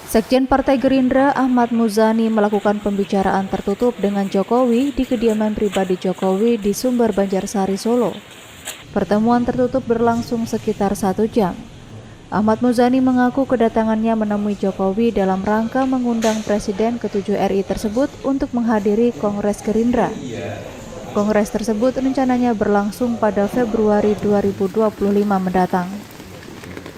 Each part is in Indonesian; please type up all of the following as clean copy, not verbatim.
Sekjen Partai Gerindra Ahmad Muzani melakukan pembicaraan tertutup dengan Jokowi di kediaman pribadi Jokowi di Sumber Banjarsari, Solo. Pertemuan tertutup berlangsung sekitar 1 jam. Ahmad Muzani mengaku kedatangannya menemui Jokowi dalam rangka mengundang Presiden ke-7 RI tersebut untuk menghadiri Kongres Gerindra. Kongres tersebut rencananya berlangsung pada Februari 2025 mendatang.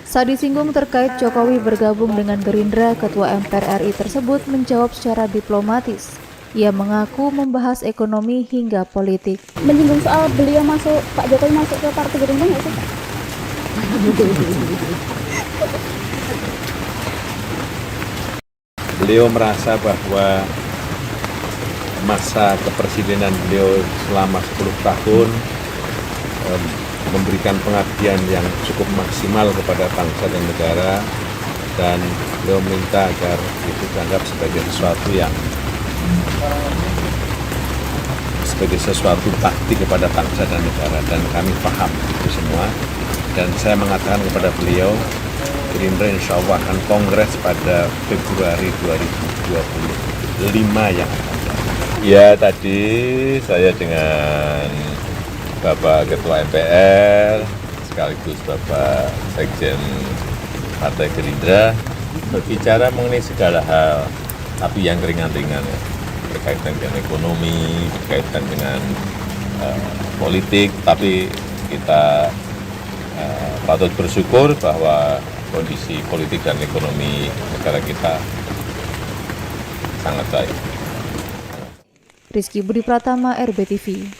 Saat disinggung terkait Jokowi bergabung dengan Gerindra, Ketua MPR RI tersebut menjawab secara diplomatis. Ia mengaku membahas ekonomi hingga politik. Menyinggung soal Pak Jokowi masuk ke Partai Gerindra nggak sih, Pak? Beliau merasa bahwa masa kepresidenan beliau selama 10 tahun memberikan pengabdian yang cukup maksimal kepada bangsa dan negara, dan beliau minta agar itu dianggap sebagai sesuatu bakti kepada bangsa dan negara, dan kami paham itu semua. Dan saya mengatakan kepada beliau, Gerindra insya Allah akan kongres pada Februari 2025 yang akan datang. Ya, tadi saya dengan Bapak Ketua MPR, sekaligus Bapak Sekjen Partai Gerindra, berbicara mengenai segala hal, tapi yang ringan-ringan ya, berkaitan dengan ekonomi, berkaitan dengan politik, tapi kita patut bersyukur bahwa kondisi politik dan ekonomi negara kita sangat baik. Rizky Budi Pratama, RBTV.